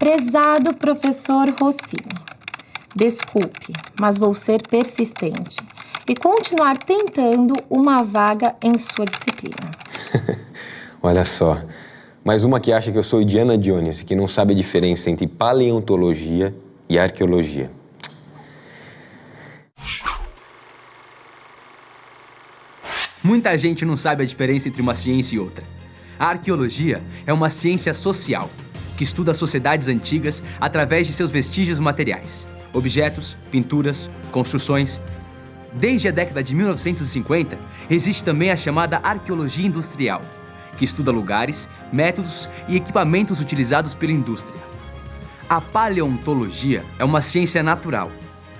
Prezado professor Rossini, desculpe, mas vou ser persistente e continuar tentando uma vaga em sua disciplina. Olha só, mais uma que acha que eu sou Indiana Jones, que não sabe a diferença entre paleontologia e arqueologia. Muita gente não sabe a diferença entre uma ciência e outra. A arqueologia é uma ciência social, que estuda as sociedades antigas através de seus vestígios materiais, objetos, pinturas, construções. Desde a década de 1950, existe também a chamada arqueologia industrial, que estuda lugares, métodos e equipamentos utilizados pela indústria. A paleontologia é uma ciência natural,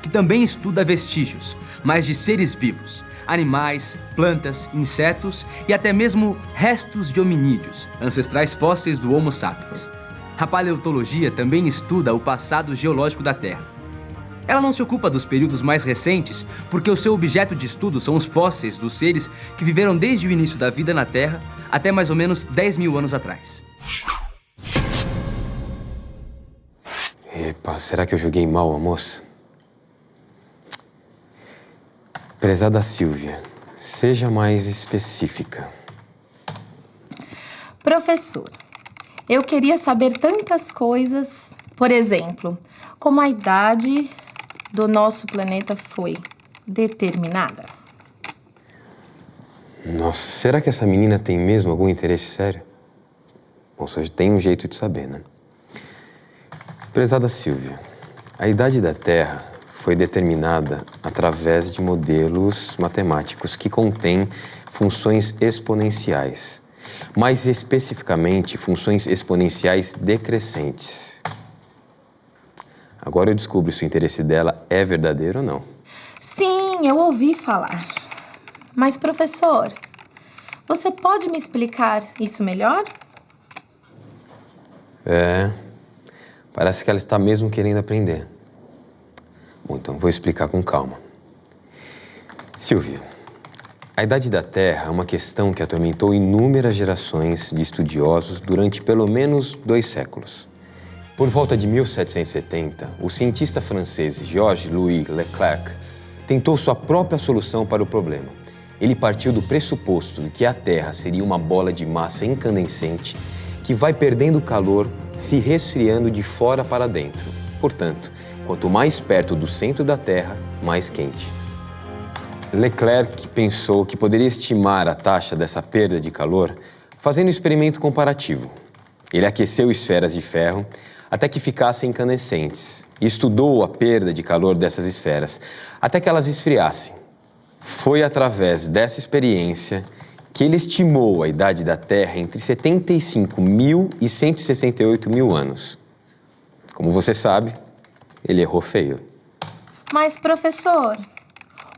que também estuda vestígios, mas de seres vivos, animais, plantas, insetos e até mesmo restos de hominídeos, ancestrais fósseis do Homo sapiens. A paleontologia também estuda o passado geológico da Terra. Ela não se ocupa dos períodos mais recentes, porque o seu objeto de estudo são os fósseis dos seres que viveram desde o início da vida na Terra até mais ou menos 10 mil anos atrás. Epa, será que eu joguei mal a moça? Prezada Silvia, seja mais específica. Professor, eu queria saber tantas coisas, por exemplo, como a idade do nosso planeta foi determinada. Nossa, será que essa menina tem mesmo algum interesse sério? Bom, só tem um jeito de saber, né? Prezada Silvia, a idade da Terra foi determinada através de modelos matemáticos que contêm funções exponenciais, mais especificamente funções exponenciais decrescentes. Agora eu descubro se o interesse dela é verdadeiro ou não. Sim, eu ouvi falar. Mas, professor, você pode me explicar isso melhor? Parece que ela está mesmo querendo aprender. Bom, então vou explicar com calma. Silvia, a idade da Terra é uma questão que atormentou inúmeras gerações de estudiosos durante pelo menos 2 séculos. Por volta de 1770, o cientista francês Georges-Louis Leclerc tentou sua própria solução para o problema. Ele partiu do pressuposto de que a Terra seria uma bola de massa incandescente que vai perdendo calor, se resfriando de fora para dentro. Portanto, quanto mais perto do centro da Terra, mais quente. Leclerc pensou que poderia estimar a taxa dessa perda de calor fazendo um experimento comparativo. Ele aqueceu esferas de ferro até que ficassem incandescentes e estudou a perda de calor dessas esferas até que elas esfriassem. Foi através dessa experiência que ele estimou a idade da Terra entre 75 mil e 168 mil anos. Como você sabe, ele errou feio. Mas, professor,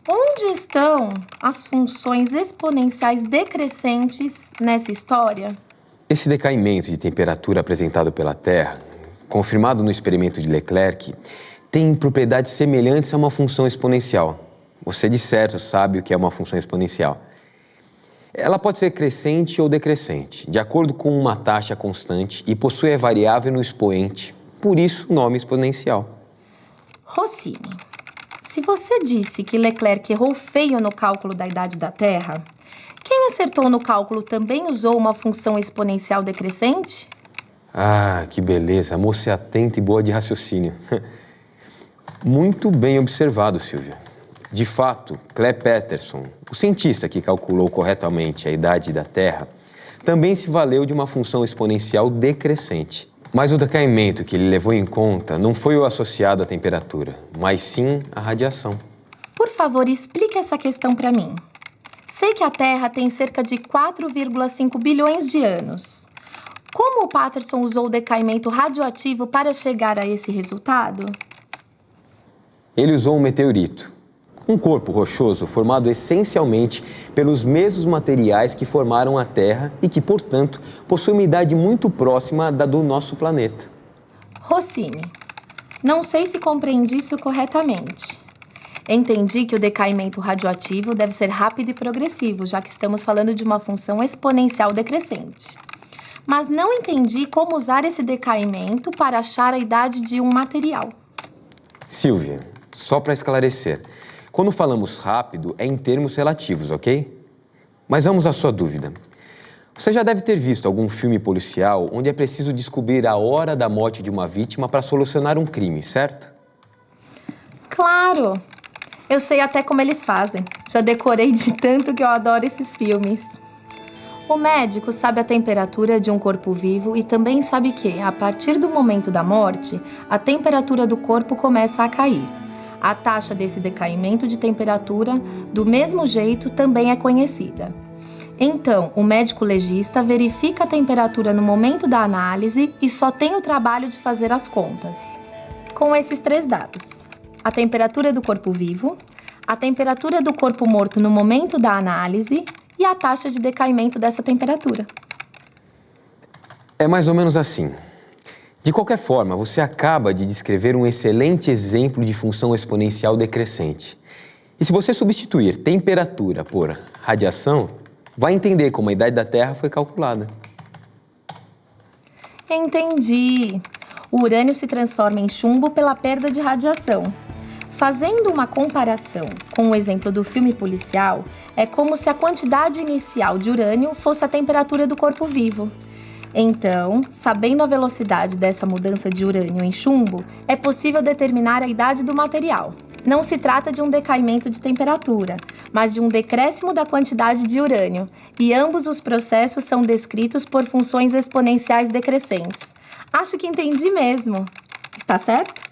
onde estão as funções exponenciais decrescentes nessa história? Esse decaimento de temperatura apresentado pela Terra, confirmado no experimento de Leclerc, tem propriedades semelhantes a uma função exponencial. Você, de certo, sabe o que é uma função exponencial. Ela pode ser crescente ou decrescente, de acordo com uma taxa constante e possui a variável no expoente, por isso o nome exponencial. Rossini, se você disse que Leclerc errou feio no cálculo da idade da Terra, quem acertou no cálculo também usou uma função exponencial decrescente? Ah, que beleza, a moça é atenta e boa de raciocínio. Muito bem observado, Silvia. De fato, Clé Peterson, o cientista que calculou corretamente a idade da Terra, também se valeu de uma função exponencial decrescente. Mas o decaimento que ele levou em conta não foi o associado à temperatura, mas sim à radiação. Por favor, explique essa questão para mim. Sei que a Terra tem cerca de 4,5 bilhões de anos. Como o Peterson usou o decaimento radioativo para chegar a esse resultado? Ele usou um meteorito, um corpo rochoso formado essencialmente pelos mesmos materiais que formaram a Terra e que, portanto, possui uma idade muito próxima da do nosso planeta. Rossini, não sei se compreendi isso corretamente. Entendi que o decaimento radioativo deve ser rápido e progressivo, já que estamos falando de uma função exponencial decrescente. mas não entendi como usar esse decaimento para achar a idade de um material. Silvia, só para esclarecer, quando falamos rápido é em termos relativos, ok? Mas vamos à sua dúvida. Você já deve ter visto algum filme policial onde é preciso descobrir a hora da morte de uma vítima para solucionar um crime, certo? Claro! Eu sei até como eles fazem. Já decorei de tanto que eu adoro esses filmes. O médico sabe a temperatura de um corpo vivo e também sabe que, a partir do momento da morte, a temperatura do corpo começa a cair. A taxa desse decaimento de temperatura, do mesmo jeito, também é conhecida. Então, o médico legista verifica a temperatura no momento da análise e só tem o trabalho de fazer as contas. Com esses 3 dados: a temperatura do corpo vivo, a temperatura do corpo morto no momento da análise e a taxa de decaimento dessa temperatura. É mais ou menos assim. De qualquer forma, você acaba de descrever um excelente exemplo de função exponencial decrescente. E se você substituir temperatura por radiação, vai entender como a idade da Terra foi calculada. Entendi. O urânio se transforma em chumbo pela perda de radiação. Fazendo uma comparação com o exemplo do filme policial, é como se a quantidade inicial de urânio fosse a temperatura do corpo vivo. Então, sabendo a velocidade dessa mudança de urânio em chumbo, é possível determinar a idade do material. Não se trata de um decaimento de temperatura, mas de um decréscimo da quantidade de urânio, e ambos os processos são descritos por funções exponenciais decrescentes. Acho que entendi mesmo. Está certo?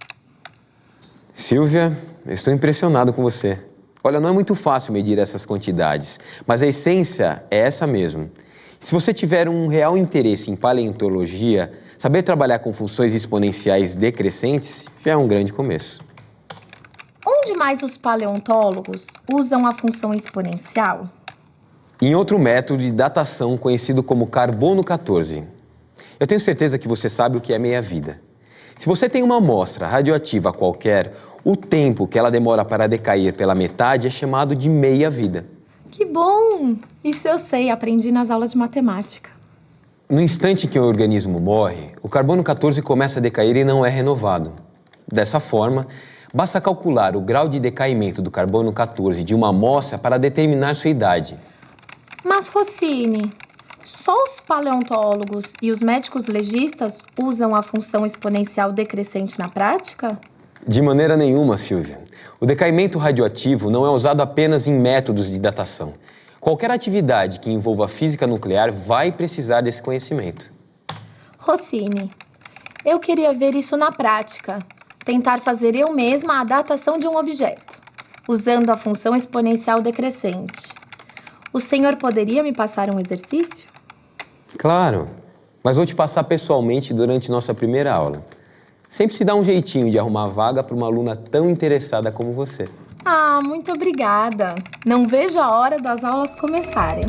Silvia, eu estou impressionado com você. Olha, não é muito fácil medir essas quantidades, mas a essência é essa mesmo. Se você tiver um real interesse em paleontologia, saber trabalhar com funções exponenciais decrescentes já é um grande começo. Onde mais os paleontólogos usam a função exponencial? Em outro método de datação conhecido como carbono 14. Eu tenho certeza que você sabe o que é meia-vida. Se você tem uma amostra radioativa qualquer, o tempo que ela demora para decair pela metade é chamado de meia-vida. Que bom! Isso eu sei, aprendi nas aulas de matemática. No instante que o organismo morre, o carbono 14 começa a decair e não é renovado. Dessa forma, basta calcular o grau de decaimento do carbono 14 de uma amostra para determinar sua idade. Mas, Rossini, só os paleontólogos e os médicos legistas usam a função exponencial decrescente na prática? De maneira nenhuma, Silvia. O decaimento radioativo não é usado apenas em métodos de datação. Qualquer atividade que envolva física nuclear vai precisar desse conhecimento. Rossini, eu queria ver isso na prática. Tentar fazer eu mesma a datação de um objeto, usando a função exponencial decrescente. O senhor poderia me passar um exercício? Claro, mas vou te passar pessoalmente durante nossa primeira aula. Sempre se dá um jeitinho de arrumar vaga para uma aluna tão interessada como você. Ah, muito obrigada. Não vejo a hora das aulas começarem.